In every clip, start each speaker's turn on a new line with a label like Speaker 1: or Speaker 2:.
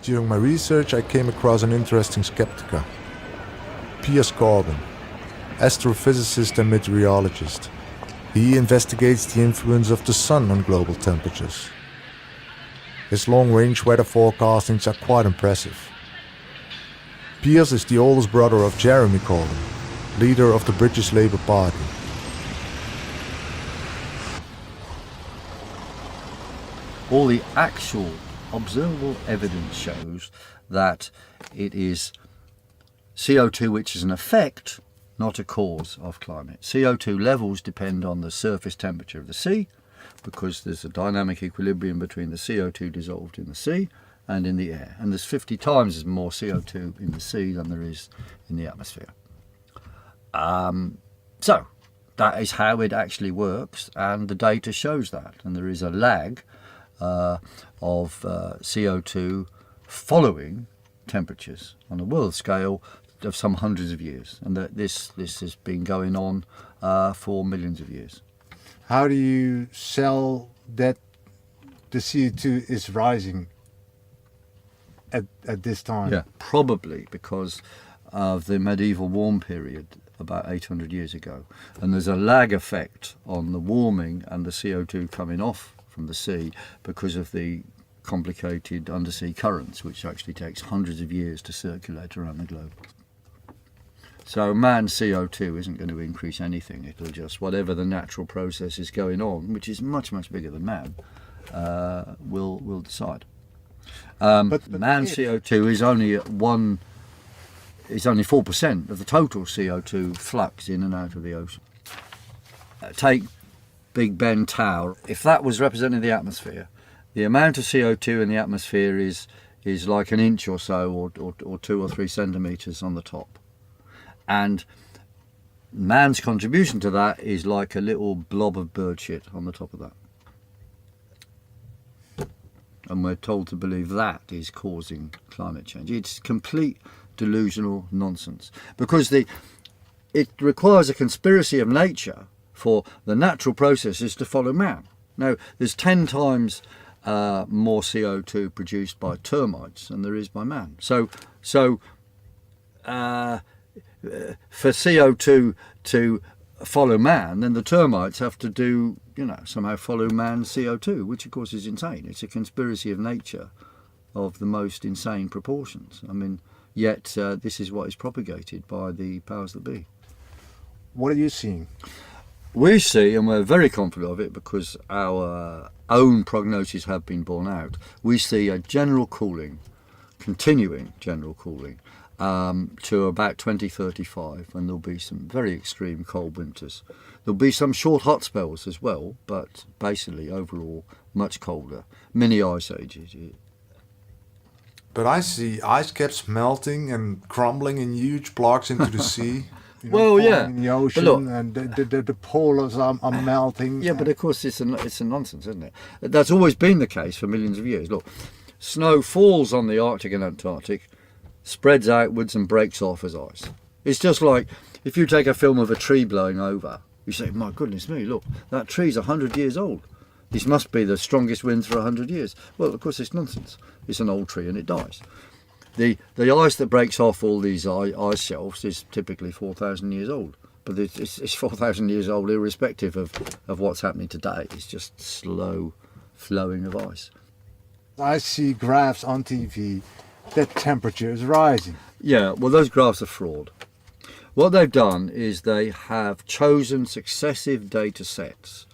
Speaker 1: During my research, I came across an interesting skeptic, Piers Corbin, astrophysicist and meteorologist. He investigates the influence of the sun on global temperatures. His long-range weather forecastings are quite impressive. Piers is the oldest brother of Jeremy Corbyn, leader of the British Labour Party.
Speaker 2: All the actual observable evidence shows that it is CO2 which is an effect, not a cause of climate. CO2 levels depend on the surface temperature of the sea, because there's a dynamic equilibrium between the CO2 dissolved in the sea and in the air. And there's 50 times more CO2 in the sea than there is in the atmosphere. So that is how it actually works, and the data shows that. And there is a lag of CO2 following temperatures on a world scale of some hundreds of years. And that this has been going on for millions of years.
Speaker 3: How do you sell that the CO2 is rising at this time?
Speaker 2: Yeah, probably because of the medieval warm period about 800 years ago. And there's a lag effect on the warming and the CO2 coming off from the sea because of the complicated undersea currents, which actually takes hundreds of years to circulate around the globe. So man's CO2 isn't going to increase anything. It'll just, whatever the natural process is going on, which is much, much bigger than man, will decide. But man's CO2 is only 4% of the total CO2 flux in and out of the ocean. Take Big Ben Tower. If that was representing the atmosphere, the amount of CO2 in the atmosphere is like an inch or so, or 2 or 3 centimetres on the top. And man's contribution to that is like a little blob of bird shit on the top of that. And we're told to believe that is causing climate change. It's complete delusional nonsense, because it requires a conspiracy of nature for the natural processes to follow man. Now, there's 10 times more CO2 produced by termites than there is by man. So for CO2 to follow man, then the termites have to do, somehow follow man's CO2, which of course is insane. It's a conspiracy of nature of the most insane proportions. I mean, yet this is what is propagated by the powers that be.
Speaker 3: What are you seeing?
Speaker 2: We see, and we're very confident of it because our own prognoses have been borne out, we see a general cooling, continuing general cooling, to about 2035, and there'll be some very extreme cold winters. There'll be some short hot spells as well, but basically overall much colder. Mini ice ages.
Speaker 1: But I see ice caps melting and crumbling in huge blocks into the sea.
Speaker 2: Well, yeah.
Speaker 3: In the ocean,
Speaker 2: look,
Speaker 3: and the polars are melting.
Speaker 2: Yeah, but of course it's a nonsense, isn't it? That's always been the case for millions of years. Look, snow falls on the Arctic and Antarctic, spreads outwards and breaks off as ice. It's just like if you take a film of a tree blowing over, you say, my goodness me, look, that tree's 100 years old. This must be the strongest winds for 100 years. Well, of course it's nonsense. It's an old tree and it dies. The ice that breaks off all these ice shelves is typically 4,000 years old. But it's 4,000 years old irrespective of what's happening today. It's just slow flowing of ice.
Speaker 3: I see graphs on TV that temperature is rising.
Speaker 2: Yeah, well, those graphs are fraud. What they've done is they have chosen successive data sets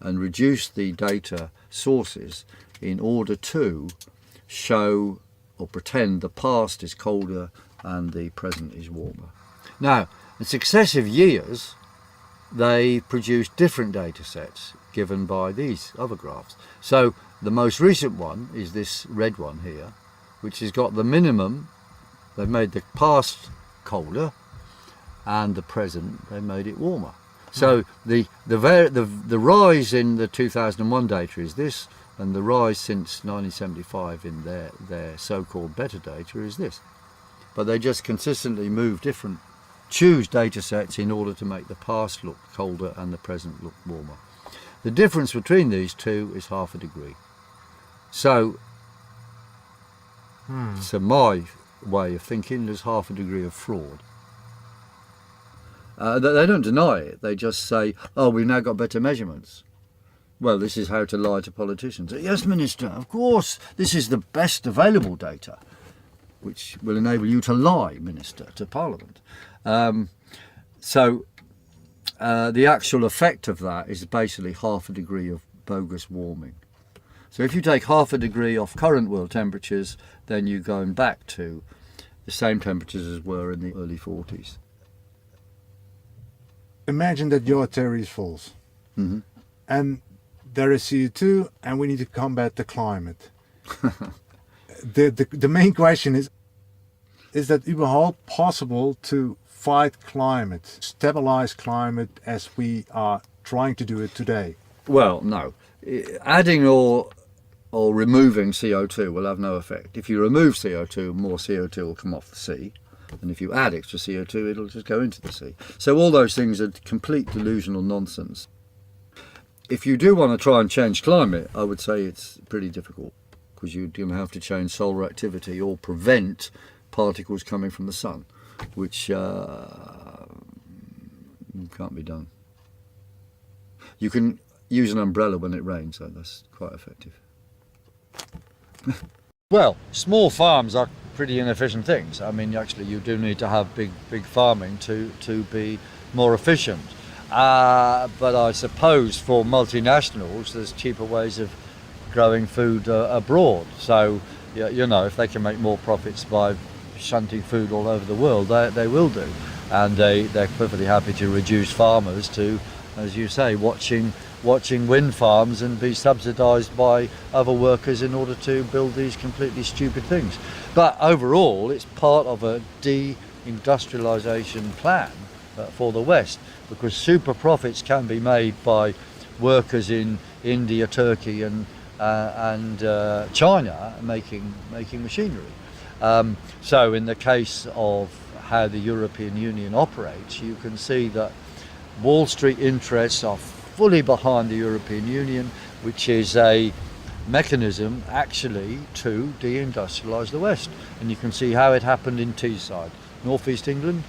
Speaker 2: and reduced the data sources in order to show or pretend the past is colder and the present is warmer. Now, in successive years, they produce different data sets given by these other graphs. So the most recent one is this red one here, which has got the minimum. They've made the past colder and the present, they made it warmer. So the rise in the 2001 data is this, and the rise since 1975 in their so-called better data is this. But they just consistently choose data sets in order to make the past look colder and the present look warmer. The difference between these two is 0.5 degree. So So my way of thinking, there's half a degree of fraud. They don't deny it. They just say, oh, we've now got better measurements. Well, this is how to lie to politicians. Yes, Minister, of course, this is the best available data, which will enable you to lie, Minister, to Parliament. So the actual effect of that is basically half a degree of bogus warming. So if you take half a degree off current world temperatures, then you're going back to the same temperatures as were in the early 40s.
Speaker 3: Imagine that your theory is false.
Speaker 2: Mm-hmm.
Speaker 3: And there is CO2 and we need to combat the climate. The main question is that überhaupt possible to fight climate, stabilize climate as we are trying to do it today?
Speaker 2: Well, no. Adding or removing CO2 will have no effect. If you remove CO2, more CO2 will come off the sea. And if you add extra CO2, it'll just go into the sea. So all those things are complete delusional nonsense. If you do want to try and change climate, I would say it's pretty difficult, because you're going to have to change solar activity or prevent particles coming from the sun, which can't be done. You can use an umbrella when it rains, so that's quite effective. Well, small farms are pretty inefficient things. I mean, actually, you do need to have big farming to be more efficient. But I suppose for multinationals, there's cheaper ways of growing food abroad. So, you know, if they can make more profits by shunting food all over the world, they will do. And they're perfectly happy to reduce farmers to, as you say, watching wind farms and be subsidised by other workers in order to build these completely stupid things. But overall, it's part of a de-industrialisation plan for the West, because super profits can be made by workers in India, Turkey and China making machinery. So in the case of how the European Union operates, you can see that Wall Street interests are fully behind the European Union, which is a mechanism actually to deindustrialise the West. And you can see how it happened in Teesside, northeast England.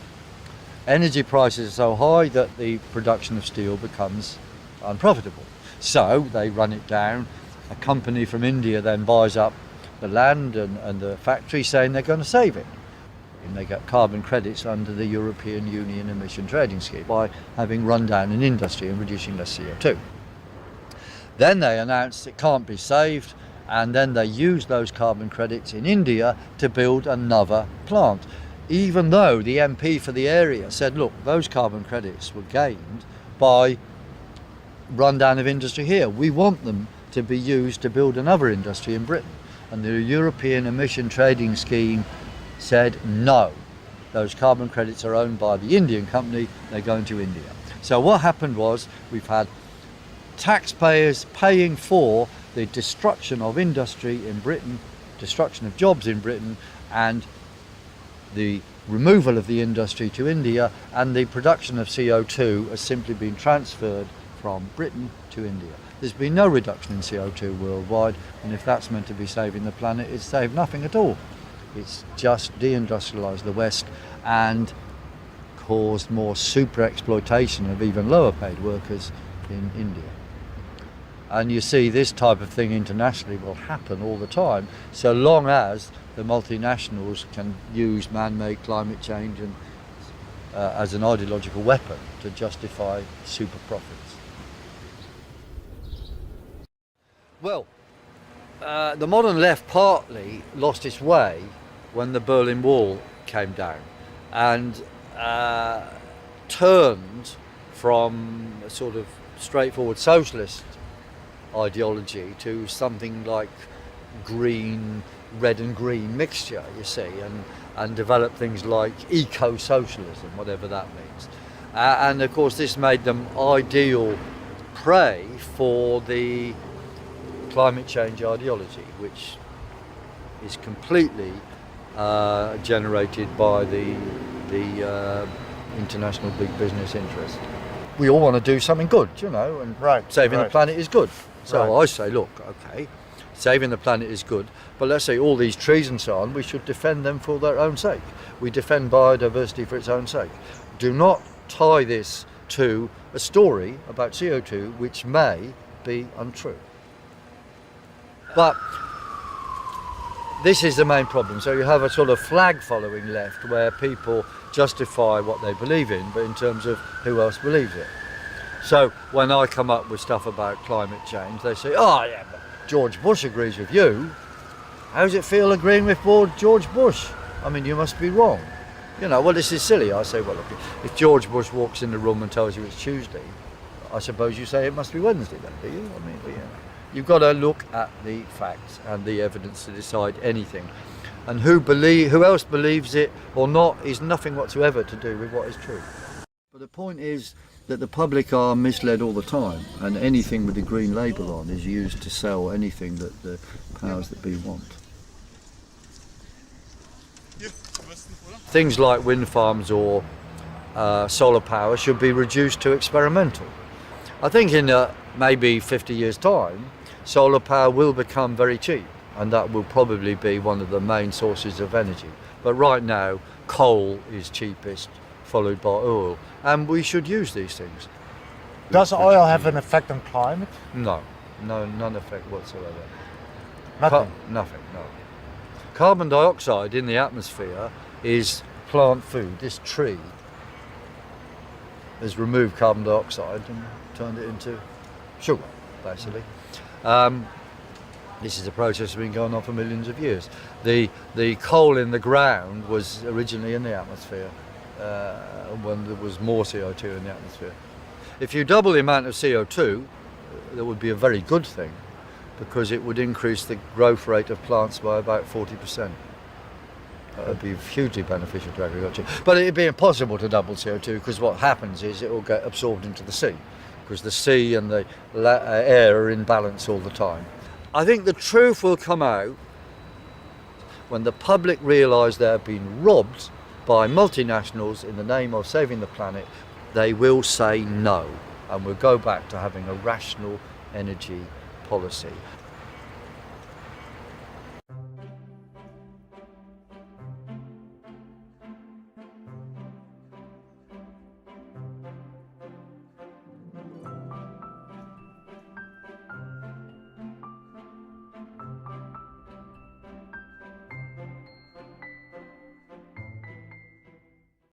Speaker 2: Energy prices are so high that the production of steel becomes unprofitable. So they run it down. A company from India then buys up the land and the factory, saying they're going to save it. And they get carbon credits under the European Union emission trading scheme by having run down an industry and reducing less CO2. Then they announce it can't be saved, and then they use those carbon credits in India to build another plant, even though the MP for the area said, look, those carbon credits were gained by rundown of industry here. We want them to be used to build another industry in Britain. And the European emission trading scheme said no, those carbon credits are owned by the Indian company, they're going to India. So what happened was we've had taxpayers paying for the destruction of industry in Britain, destruction of jobs in Britain, and the removal of the industry to India, and the production of CO2 has simply been transferred from Britain to India. There's been no reduction in CO2 worldwide, and if that's meant to be saving the planet, it's saved nothing at all. It's just deindustrialised the West and caused more super exploitation of even lower paid workers in India. And you see this type of thing internationally will happen all the time, so long as the multinationals can use man-made climate change and, as an ideological weapon to justify super profits. Well, the modern left partly lost its way when the Berlin Wall came down and turned from a sort of straightforward socialist ideology to something like red and green mixture, you see, and developed things like eco-socialism, whatever that means. And of course this made them ideal prey for the climate change ideology, which is completely generated by the international big business interest. We all want to do something good, you know, and saving the planet is good. So I say, look, okay, saving the planet is good, but let's say all these trees and so on, we should defend them for their own sake. We defend biodiversity for its own sake. Do not tie this to a story about CO2 which may be untrue. But this is the main problem. So you have a sort of flag following left where people justify what they believe in, but in terms of who else believes it. So when I come up with stuff about climate change, they say, oh yeah, but George Bush agrees with you. How does it feel agreeing with George Bush? I mean, you must be wrong. You know, well, this is silly. I say, well, look, if George Bush walks in the room and tells you it's Tuesday, I suppose you say it must be Wednesday then, do you? I mean, you've got to look at the facts and the evidence to decide anything. And who else believes it or not is nothing whatsoever to do with what is true. But the point is that the public are misled all the time, and anything with the green label on is used to sell anything that the powers that be want. Things like wind farms or solar power should be reduced to experimental. I think in maybe 50 years' time, solar power will become very cheap, and that will probably be one of the main sources of energy. But right now, coal is cheapest, followed by oil, and we should use these things.
Speaker 3: Does oil have an effect on climate?
Speaker 2: No, none effect whatsoever.
Speaker 3: Nothing?
Speaker 2: Nothing, no. Carbon dioxide in the atmosphere is plant food. This tree has removed carbon dioxide and turned it into sugar, basically. This is a process that's been going on for millions of years. The coal in the ground was originally in the atmosphere when there was more CO2 in the atmosphere. If you double the amount of CO2, that would be a very good thing, because it would increase the growth rate of plants by about 40%. That would be hugely beneficial to agriculture. But it would be impossible to double CO2, because what happens is it will get absorbed into the sea, because the sea and the air are in balance all the time. I think the truth will come out when the public realise they're being robbed by multinationals in the name of saving the planet. They will say no, and we'll go back to having a rational energy policy.